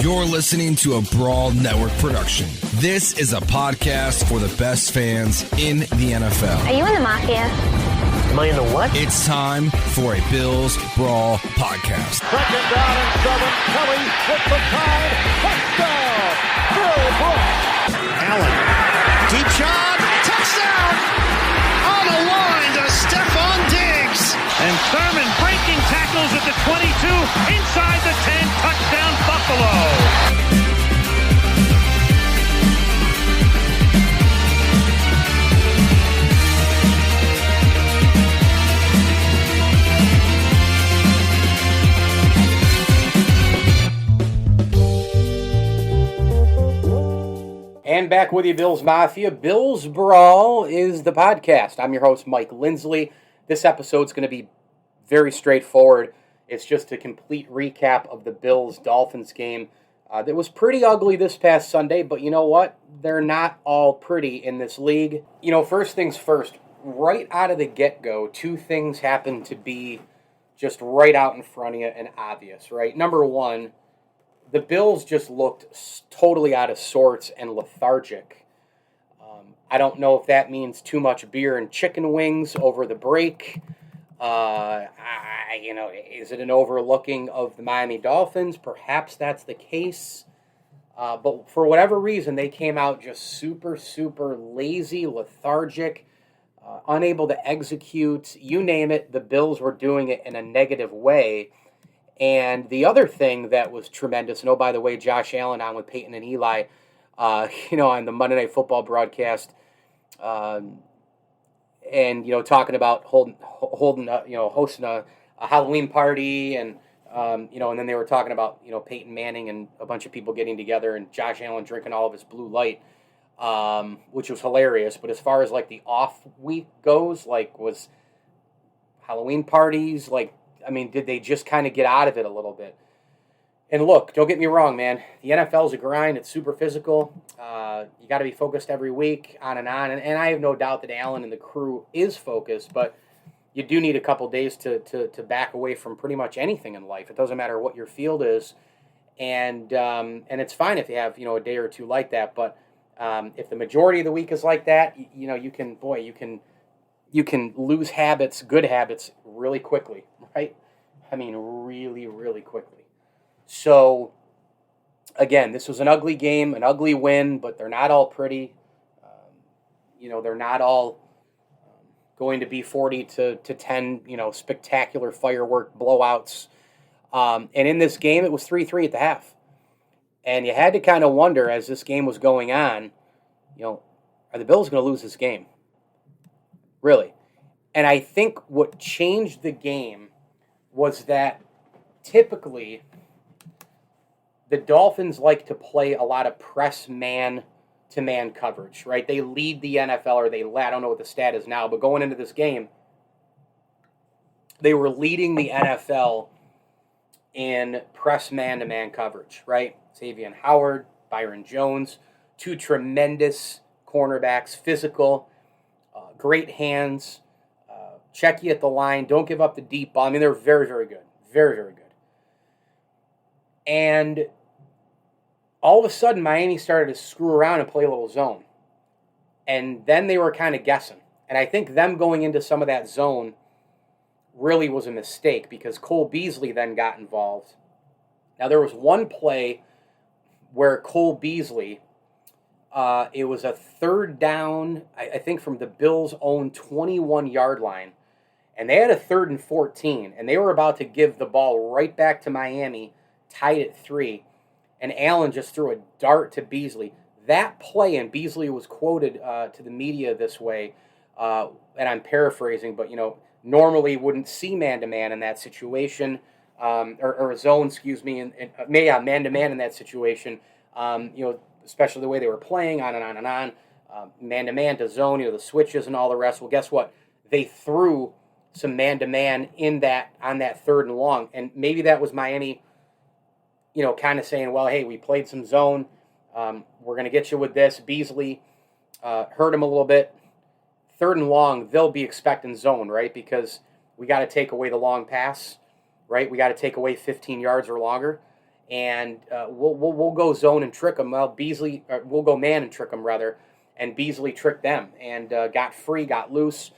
You're listening to a Brawl Network production. This is a podcast for the best fans in the NFL. Are you in the Mafia? Am I in the what? It's time for a Bills Brawl podcast. Second down and 7. Kelly with the time. Touchdown! Bill Brooks. Allen. Deep shot. Touchdown! On the line to Stephon Diggs. And Thurman breaking tackles at the 22. Inside the 10. Touchdown Buffalo. And back with you, Bills Mafia. Bills Brawl is the podcast. I'm your host, Mike Lindsley. This episode's going to be very straightforward. It's just a complete recap of the Bills-Dolphins game. That was pretty ugly this past Sunday, but you know what? They're not all pretty in this league. You know, first things first, right out of the get-go, two things happen to be just right out in front of you and obvious, right? Number one, the Bills just looked totally out of sorts and lethargic. I don't know if that means too much beer and chicken wings over the break. Is it an overlooking of the Miami Dolphins? Perhaps that's the case. But for whatever reason, they came out just super, super lazy, lethargic, unable to execute. You name it, the Bills were doing it in a negative way. And the other thing that was tremendous, and oh, by the way, Josh Allen on with Peyton and Eli, on the Monday Night Football broadcast, and, talking about hosting a Halloween party, and, and then they were talking about, Peyton Manning and a bunch of people getting together and Josh Allen drinking all of his Blue Light, which was hilarious. But as far as, the off week goes, was Halloween parties, did they just kind of get out of it a little bit? And look, don't get me wrong, man. The NFL's a grind. It's super physical. You got to be focused every week, on and on. And I have no doubt that Allen and the crew is focused, but you do need a couple days to back away from pretty much anything in life. It doesn't matter what your field is. And it's fine if you have, a day or two like that. But if the majority of the week is like that, you can lose habits, good habits, really quickly, right? Really, really quickly. So, again, this was an ugly game, an ugly win, but they're not all pretty. They're not all going to be 40-10, spectacular firework blowouts. And in this game, it was 3-3 at the half. And you had to kind of wonder, as this game was going on, are the Bills going to lose this game? Really. And I think what changed the game was that typically the Dolphins like to play a lot of press man-to-man coverage, right? They lead the NFL, or I don't know what the stat is now, but going into this game, they were leading the NFL in press man-to-man coverage, right? Xavier Howard, Byron Jones, two tremendous cornerbacks, physical, great hands, check you at the line, don't give up the deep ball. They're very, very good. Very, very good. And all of a sudden, Miami started to screw around and play a little zone. And then they were kind of guessing. And I think them going into some of that zone really was a mistake, because Cole Beasley then got involved. Now, there was one play where Cole Beasley, it was a third down, I think from the Bills' own 21-yard line. And they had a 3rd and 14, and they were about to give the ball right back to Miami, tied at 3, and Allen just threw a dart to Beasley. That play, and Beasley was quoted to the media this way, and I'm paraphrasing, but, normally wouldn't see man-to-man in that situation, or a zone, man-to-man in that situation, especially the way they were playing, on and on and on, man-to-man to zone, the switches and all the rest. Well, guess what? They threw some man-to-man on that 3rd and long, and maybe that was Miami, kind of saying, well, hey, we played some zone, we're going to get you with this. Beasley hurt him a little bit. 3rd and long, they'll be expecting zone, right? Because we got to take away the long pass, right? We got to take away 15 yards or longer. and we'll go zone and trick them. Well, we'll go man and trick them rather, and Beasley tricked them and got free, got loose.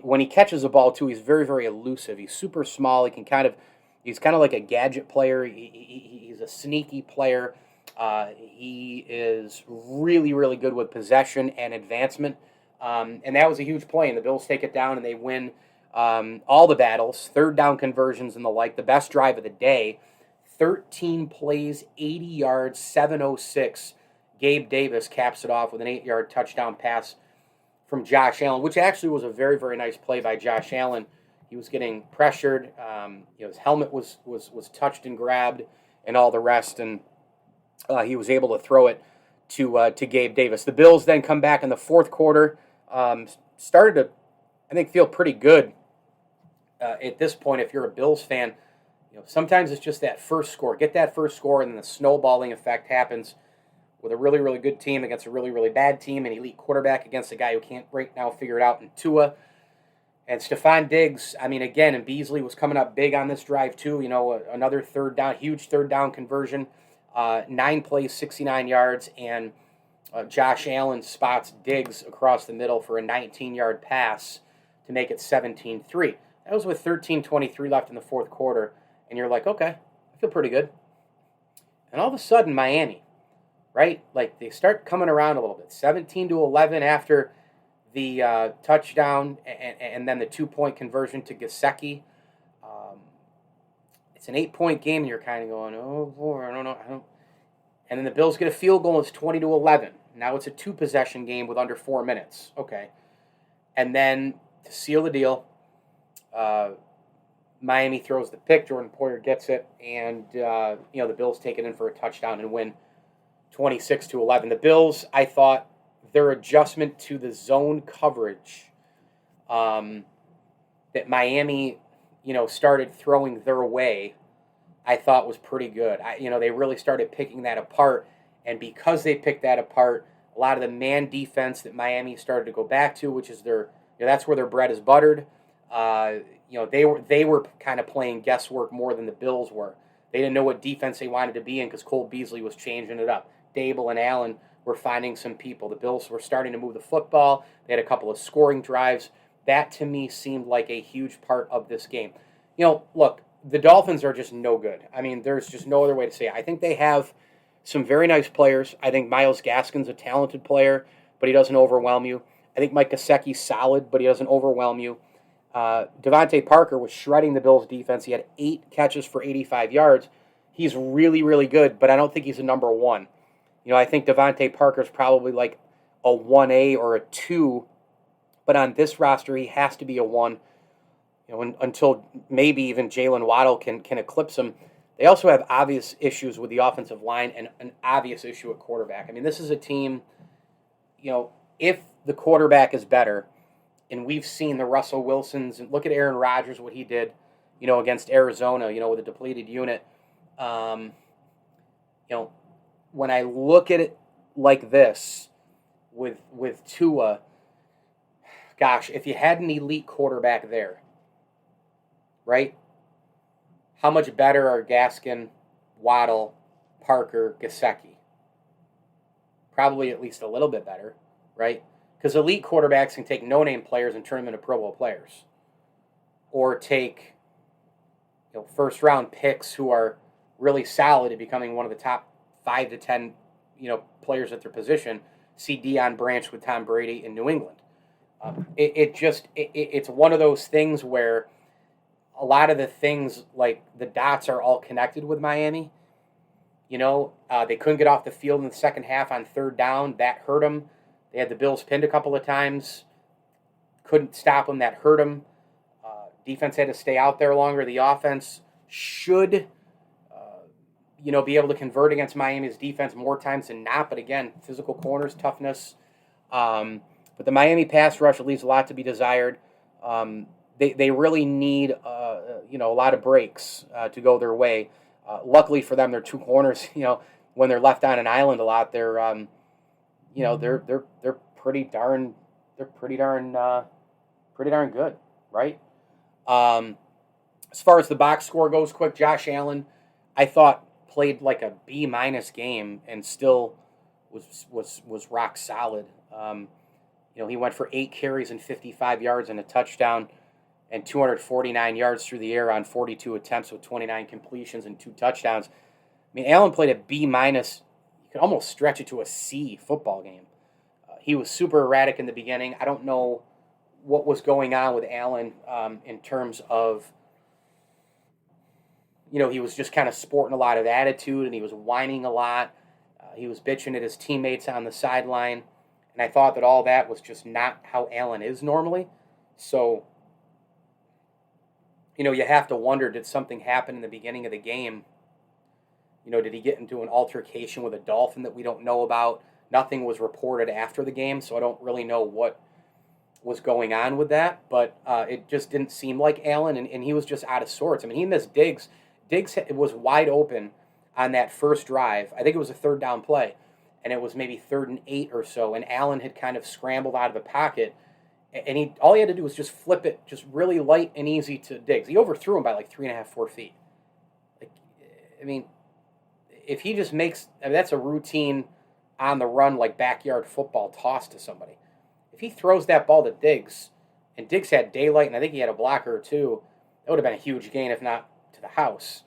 When he catches the ball too, he's very, very elusive. He's super small. He's kind of like a gadget player. He's a sneaky player. He is really, really good with possession and advancement. And that was a huge play, and the Bills take it down and they win all the battles, third down conversions and the like. The best drive of the day, 13 plays, 80 yards, 706. Gabe Davis caps it off with an 8-yard touchdown pass from Josh Allen, which actually was a very, very nice play by Josh Allen. He was getting pressured. His helmet was touched and grabbed and all the rest, and he was able to throw it to Gabe Davis. The Bills then come back in the fourth quarter, started to, I think, feel pretty good at this point. If you're a Bills fan, sometimes it's just that first score. Get that first score, and then the snowballing effect happens with a really, really good team against a really, really bad team, an elite quarterback against a guy who can't right now figure it out in Tua. And Stephon Diggs, again, and Beasley was coming up big on this drive too. Another third down, huge third down conversion, 9 plays, 69 yards, and Josh Allen spots Diggs across the middle for a 19-yard pass to make it 17-3. That was with 13:23 left in the fourth quarter, and you're like, okay, I feel pretty good. And all of a sudden, Miami, right? Like they start coming around a little bit. 17-11 after the touchdown and then the 2-point conversion to Gesicki. It's an 8-point game, and you're kind of going, oh boy, I don't know. And then the Bills get a field goal. It's 20-11. Now it's a 2-possession game with under 4 minutes. Okay, and then to seal the deal, Miami throws the pick. Jordan Poyer gets it, and the Bills take it in for a touchdown and win 26-11. The Bills, I thought, their adjustment to the zone coverage that Miami, started throwing their way, I thought was pretty good. They really started picking that apart, and because they picked that apart, a lot of the man defense that Miami started to go back to, which is that's where their bread is buttered. They were kind of playing guesswork more than the Bills were. They didn't know what defense they wanted to be in because Cole Beasley was changing it up. Dable and Allen were finding some people. The Bills were starting to move the football. They had a couple of scoring drives. That, to me, seemed like a huge part of this game. Look, the Dolphins are just no good. There's just no other way to say it. I think they have some very nice players. I think Myles Gaskin's a talented player, but he doesn't overwhelm you. I think Mike Gesicki's solid, but he doesn't overwhelm you. Devontae Parker was shredding the Bills' defense. He had 8 catches for 85 yards. He's really, really good, but I don't think he's a number one. I think Devontae Parker's probably like a 1A or a 2, but on this roster, he has to be a 1, until maybe even Jalen Waddle can eclipse him. They also have obvious issues with the offensive line and an obvious issue at quarterback. This is a team, if the quarterback is better, and we've seen the Russell Wilsons, and look at Aaron Rodgers, what he did, against Arizona, with a depleted unit. When I look at it like this with Tua, gosh, if you had an elite quarterback there, right? How much better are Gaskin, Waddle, Parker, Gesicki? Probably at least a little bit better, right? Because elite quarterbacks can take no-name players and turn them into Pro Bowl players. Or take first-round picks who are really solid at becoming one of the top 5 to 10 players at their position. See Deion Branch with Tom Brady in New England. It's one of those things where a lot of the things, like the dots, are all connected with Miami. They couldn't get off the field in the second half on third down. That hurt them. They had the Bills pinned a couple of times. Couldn't stop them. That hurt them. Defense had to stay out there longer. The offense should, be able to convert against Miami's defense more times than not. But again, physical corners, toughness. But the Miami pass rush leaves a lot to be desired. They really need, a lot of breaks to go their way. Luckily for them, their 2 corners, when they're left on an island a lot, they're pretty darn good, right? As far as the box score goes, quick, Josh Allen, I thought played like a B- game and still was rock solid. He went for 8 carries and 55 yards and a touchdown and 249 yards through the air on 42 attempts with 29 completions and 2 touchdowns. I mean, Allen played a B-. You could almost stretch it to a C football game. He was super erratic in the beginning. I don't know what was going on with Allen in terms of, he was just kind of sporting a lot of attitude and he was whining a lot. He was bitching at his teammates on the sideline. And I thought that all that was just not how Allen is normally. So, you have to wonder, did something happen in the beginning of the game? Did he get into an altercation with a Dolphin that we don't know about? Nothing was reported after the game, so I don't really know what was going on with that. But it just didn't seem like Allen, and he was just out of sorts. I mean, he missed Diggs. Diggs was wide open on that first drive. I think it was a 3rd down play, and it was maybe 3rd and 8 or so, and Allen had kind of scrambled out of the pocket, and all he had to do was just flip it just really light and easy to Diggs. He overthrew him by like 3.5, 4 feet. If he just makes, that's a routine on the run, like backyard football toss to somebody. If he throws that ball to Diggs, and Diggs had daylight, and I think he had a blocker or two, that would have been a huge gain, if not to the house.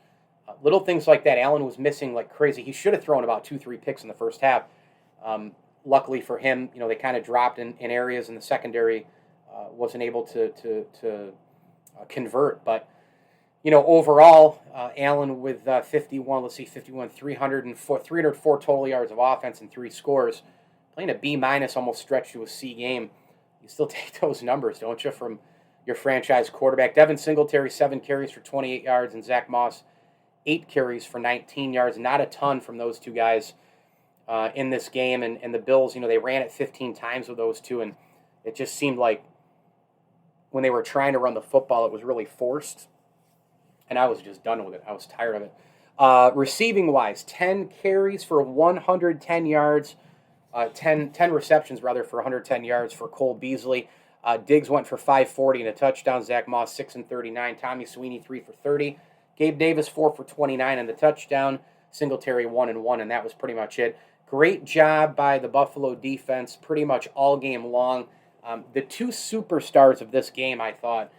Little things like that, Allen was missing like crazy. He should have thrown about 2-3 picks in the first half. Luckily for him, they kind of dropped in areas, and the secondary wasn't able to convert. But, overall, Allen with 304 total yards of offense and 3 scores, playing a B- almost stretched to a C game. You still take those numbers, don't you, from your franchise quarterback. Devin Singletary, 7 carries for 28 yards, and Zach Moss, 8 carries for 19 yards. Not a ton from those two guys in this game. And the Bills, they ran it 15 times with those two, and it just seemed like when they were trying to run the football, it was really forced. And I was just done with it. I was tired of it. Receiving-wise, 10 carries for 110 yards, 10 receptions, rather, for 110 yards for Cole Beasley. Diggs went for 540 and a touchdown. Zach Moss, 6 and 39. Tommy Sweeney, 3 for 30. Gabe Davis, 4 for 29 and the touchdown. Singletary, 1 and 1, and that was pretty much it. Great job by the Buffalo defense pretty much all game long. The 2 superstars of this game, I thought,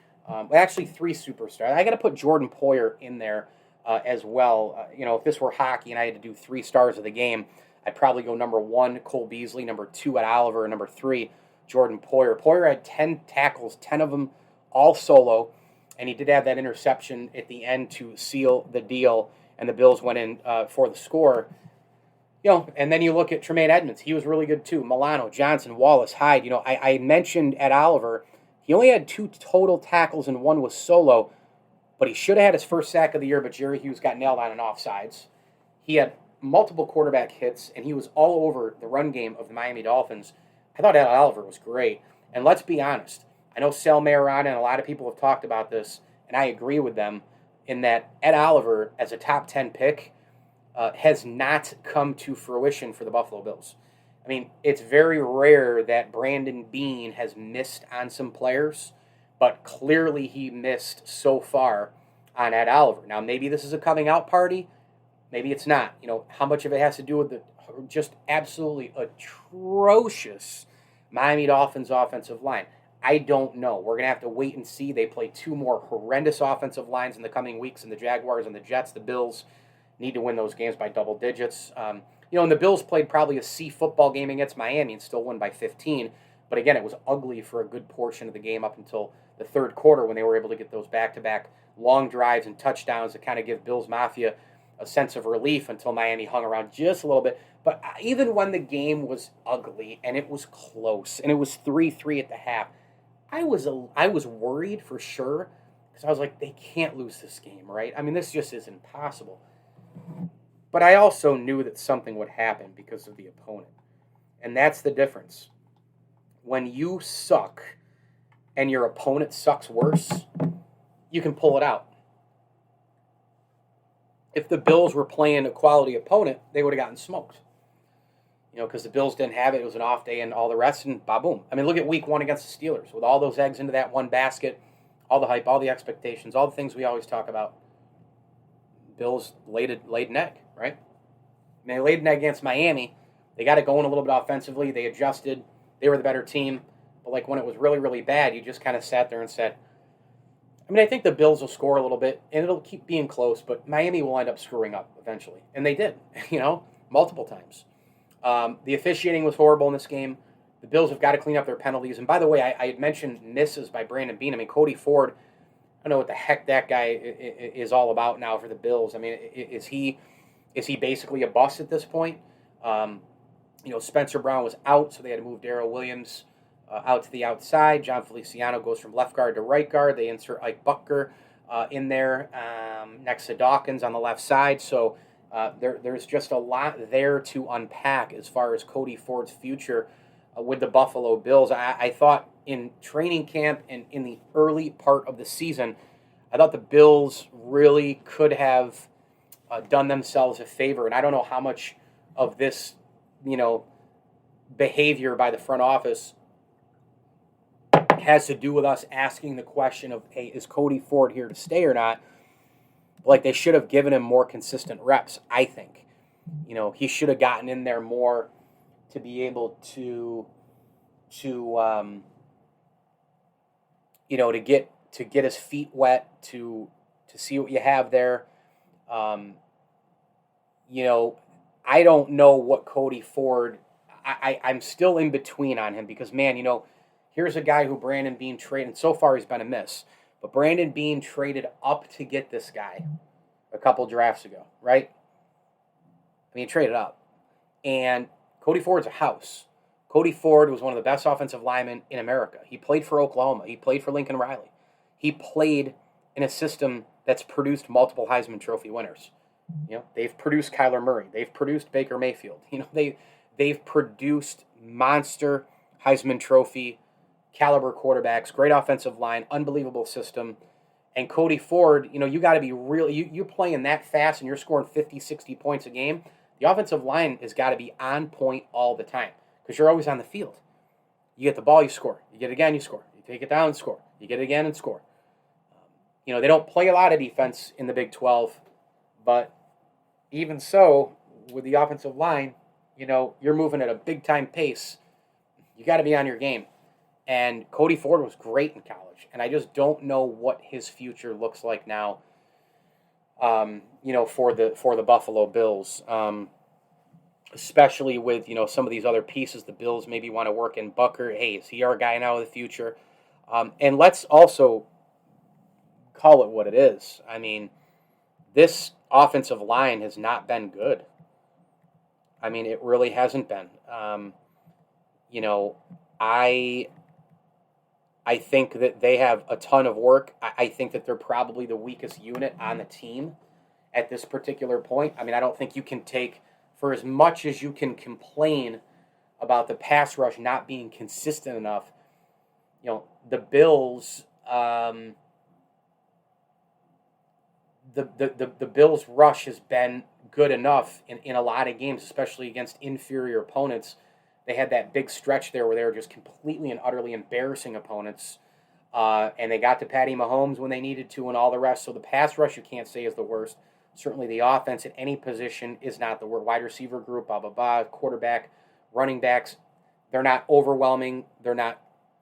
actually 3 superstars. I got to put Jordan Poyer in there as well. If this were hockey and I had to do 3 stars of the game, I'd probably go number 1, Cole Beasley, number 2, Ed Oliver, and number 3, Jordan Poyer. Poyer had 10 tackles, 10 of them all solo, and he did have that interception at the end to seal the deal, and the Bills went in for the score. And then you look at Tremaine Edmonds. He was really good too. Milano, Johnson, Wallace, Hyde. I mentioned Ed Oliver. He only had 2 total tackles and 1 was solo, but he should have had his first sack of the year, but Jerry Hughes got nailed on an offsides. He had multiple quarterback hits, and he was all over the run game of the Miami Dolphins. I thought Ed Oliver was great. And let's be honest. I know Sal Mayorana and a lot of people have talked about this, and I agree with them in that Ed Oliver, as a top 10 pick, has not come to fruition for the Buffalo Bills. I mean, it's very rare that Brandon Beane has missed on some players, but clearly he missed so far on Ed Oliver. Now, maybe this is a coming out party. Maybe it's not. How much of it has to do with the just absolutely atrocious Miami Dolphins offensive line? I don't know. We're going to have to wait and see. They play 2 more horrendous offensive lines in the coming weeks, and the Jaguars and the Jets. The Bills need to win those games by double digits. And the Bills played probably a C football game against Miami and still won by 15. But again, it was ugly for a good portion of the game up until the third quarter when they were able to get those back-to-back long drives and touchdowns to kind of give Bills Mafia a sense of relief until Miami hung around just a little bit. But even when the game was ugly and it was close and it was 3-3 at the half, I was worried for sure because I was like, they can't lose this game, right? I mean, this just isn't possible. But I also knew that something would happen because of the opponent. And that's the difference. When you suck and your opponent sucks worse, you can pull it out. If the Bills were playing a quality opponent, they would have gotten smoked. Because the Bills didn't have it. It was an off day and all the rest, and ba-boom. I mean, look at week 1 against the Steelers. With all those eggs into that one basket, all the hype, all the expectations, all the things we always talk about. Bills laid an egg, right? I mean, they laid an egg against Miami. They got it going a little bit offensively. They adjusted. They were the better team. But, like, when it was really, really bad, you just kind of sat there and said, I mean, I think the Bills will score a little bit, and it'll keep being close, but Miami will end up screwing up eventually. And they did, multiple times. The officiating was horrible in this game. The Bills have got to clean up their penalties. And by the way, I had mentioned misses by Brandon Beane. I mean, Cody Ford, I don't know what the heck that guy is all about now for the Bills. I mean, is he basically a bust at this point? Spencer Brown was out, so they had to move Darrell Williams out to the outside. John Feliciano goes from left guard to right guard. They insert Ike Butker in there next to Dawkins on the left side. So there's just a lot there to unpack as far as Cody Ford's future with the Buffalo Bills. I thought in training camp and in the early part of the season, I thought the Bills really could have done themselves a favor. And I don't know how much of this, behavior by the front office has to do with us asking the question of, hey, is Cody Ford here to stay or not? Like, they should have given him more consistent reps, I think. He should have gotten in there more to be able to get his feet wet, to see what you have there. I don't know what Cody Ford, I'm still in between on him because, man, here's a guy who Brandon Beane traded, and so far he's been a miss. But Brandon Beane traded up to get this guy a couple drafts ago, right? I mean, he traded up. And Cody Ford's a house. Cody Ford was one of the best offensive linemen in America. He played for Oklahoma. He played for Lincoln Riley. He played in a system that's produced multiple Heisman Trophy winners. They've produced Kyler Murray. They've produced Baker Mayfield. They've produced monster Heisman Trophy caliber quarterbacks, great offensive line, unbelievable system. And Cody Ford, you got to be really, you're playing that fast and you're scoring 50, 60 points a game. The offensive line has got to be on point all the time because you're always on the field. You get the ball, you score. You get it again, you score. You take it down and score. You get it again and score. They don't play a lot of defense in the Big 12, but even so, with the offensive line, you're moving at a big-time pace. You got to be on your game. And Cody Ford was great in college, and I just don't know what his future looks like now, for the Buffalo Bills, especially with, some of these other pieces the Bills maybe want to work in. Butker, hey, is he our guy now in the future? And let's also call it what it is. I mean, this offensive line has not been good. I mean, it really hasn't been. I think that they have a ton of work. I think that they're probably the weakest unit on the team at this particular point. I mean, I don't think you can take, for as much as you can complain about the pass rush not being consistent enough, the Bills, the Bills' rush has been good enough in a lot of games, especially against inferior opponents. They had that big stretch there where they were just completely and utterly embarrassing opponents. And they got to Patty Mahomes when they needed to and all the rest. So the pass rush you can't say is the worst. Certainly the offense at any position is not the worst. Wide receiver group, blah, blah, blah. Quarterback, running backs, they're not overwhelming. They're not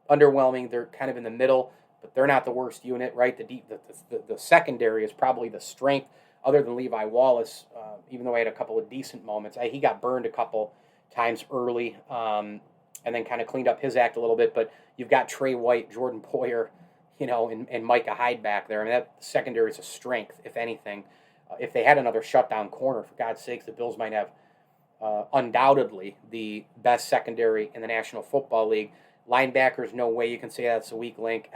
underwhelming. They're kind of in the middle. But they're not the worst unit, right? The secondary is probably the strength, other than Levi Wallace, even though he had a couple of decent moments. He got burned a couple times early and then kind of cleaned up his act a little bit. But you've got Trey White, Jordan Poyer, and Micah Hyde back there. I mean, that secondary is a strength, if anything. If they had another shutdown corner, for God's sakes, the Bills might have undoubtedly the best secondary in the National Football League. Linebackers, no way you can say that's a weak link.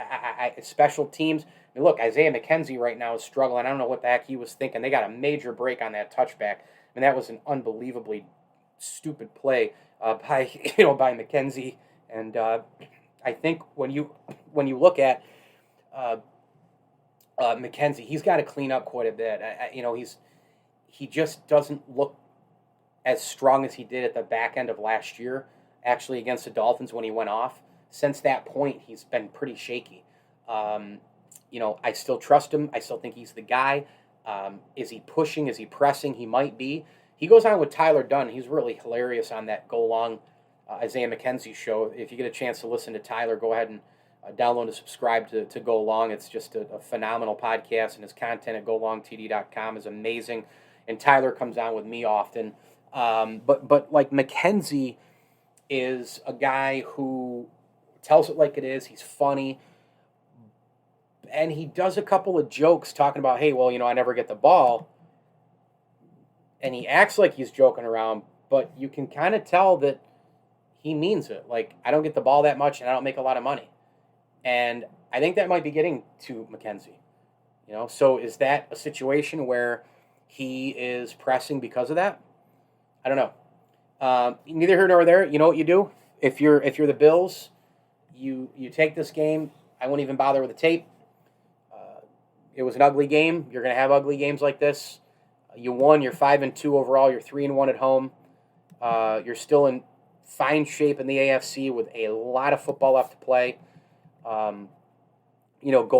Special teams, I mean, look, Isaiah McKenzie right now is struggling. I don't know what the heck he was thinking. They got a major break on that touchback. I mean, that was an unbelievably stupid play by McKenzie. And I think when you look at McKenzie, he's got to clean up quite a bit. He just doesn't look as strong as he did at the back end of last year, actually against the Dolphins when he went off. Since that point, he's been pretty shaky. I still trust him. I still think he's the guy. Is he pushing? Is he pressing? He might be. He goes on with Tyler Dunn. He's really hilarious on that Go Long Isaiah McKenzie show. If you get a chance to listen to Tyler, go ahead and download and subscribe to Go Long. It's just a phenomenal podcast, and his content at golongtd.com is amazing. And Tyler comes on with me often. But like McKenzie is a guy who tells it like it is. He's funny. And he does a couple of jokes talking about, hey, well, I never get the ball. And he acts like he's joking around, but you can kind of tell that he means it. Like, I don't get the ball that much, and I don't make a lot of money. And I think that might be getting to McKenzie. So is that a situation where he is pressing because of that? I don't know. Neither here nor there. You know what you do? If you're the Bills, you take this game. I won't even bother with the tape. It was an ugly game. You're going to have ugly games like this. You won. You're 5-2 overall. You're 3-1 at home. You're still in fine shape in the AFC with a lot of football left to play. Go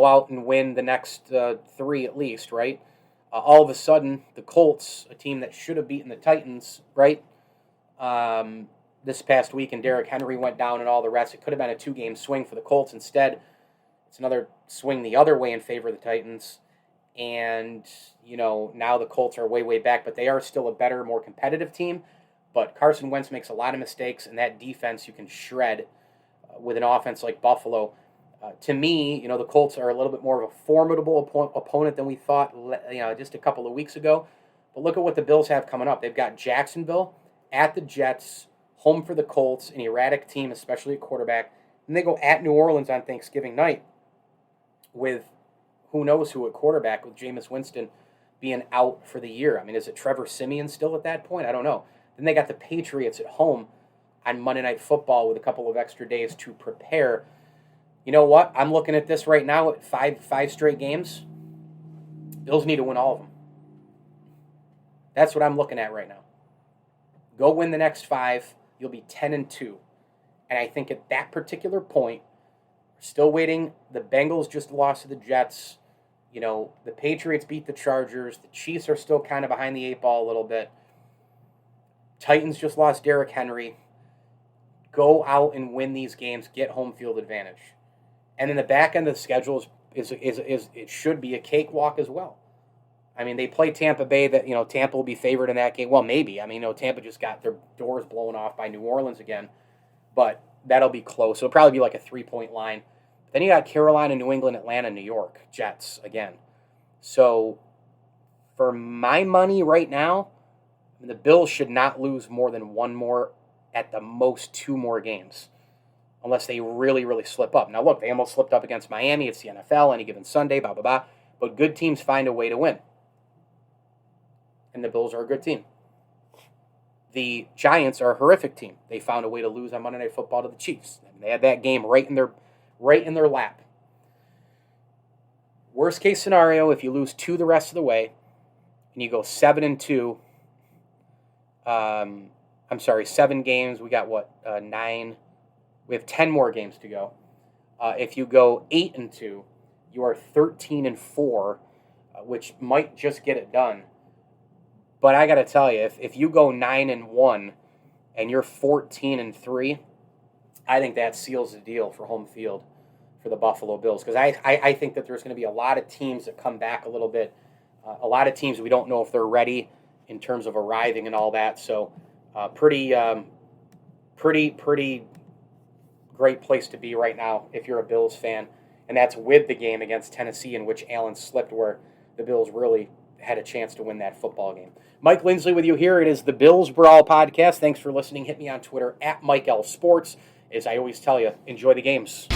out and win the next 3 at least, right? All of a sudden, the Colts, a team that should have beaten the Titans, right? This past week, and Derrick Henry went down and all the rest. It could have been a 2-game swing for the Colts. Instead, it's another swing the other way in favor of the Titans. And, now the Colts are way, way back, but they are still a better, more competitive team. But Carson Wentz makes a lot of mistakes, and that defense you can shred with an offense like Buffalo. To me, the Colts are a little bit more of a formidable opponent than we thought, just a couple of weeks ago. But look at what the Bills have coming up. They've got Jacksonville, at the Jets, home for the Colts, an erratic team, especially at quarterback. And they go at New Orleans on Thanksgiving night with who knows who at quarterback, with Jameis Winston being out for the year. I mean, is it Trevor Siemian still at that point? I don't know. Then they got the Patriots at home on Monday Night Football with a couple of extra days to prepare. You know what? I'm looking at this right now at five straight games. Bills need to win all of them. That's what I'm looking at right now. Go win the next 5. You'll be 10-2. And I think at that particular point, we're still waiting. The Bengals just lost to the Jets. The Patriots beat the Chargers. The Chiefs are still kind of behind the 8 ball a little bit. Titans just lost Derrick Henry. Go out and win these games. Get home field advantage. And then the back end of the schedule is it should be a cakewalk as well. I mean, they play Tampa Bay. That Tampa will be favored in that game. Well, maybe. I mean, Tampa just got their doors blown off by New Orleans again, but that'll be close. It'll probably be like a 3-point line. Then you got Carolina, New England, Atlanta, New York, Jets again. So for my money right now, the Bills should not lose more than 1 more, at the most 2 more games, unless they really, really slip up. Now, look, they almost slipped up against Miami. It's the NFL, any given Sunday, blah, blah, blah. But good teams find a way to win. And the Bills are a good team. The Giants are a horrific team. They found a way to lose on Monday Night Football to the Chiefs. I mean, they had that game right in their lap. Worst case scenario, if you lose 2 the rest of the way, and you go 7-2, 7 games. We got 9. We have 10 more games to go. If you go 8-2, you are 13-4, which might just get it done. But I got to tell you, if you go 9-1 and you're 14-3, I think that seals the deal for home field for the Buffalo Bills. Because I think that there's going to be a lot of teams that come back a little bit. A lot of teams we don't know if they're ready in terms of arriving and all that. So pretty great place to be right now if you're a Bills fan. And that's with the game against Tennessee, in which Allen slipped, where the Bills really had a chance to win that football game. Mike Lindsley with you here. It is the Bills Brawl podcast. Thanks for listening. Hit me on Twitter at Mike L Sports. As I always tell you, enjoy the games.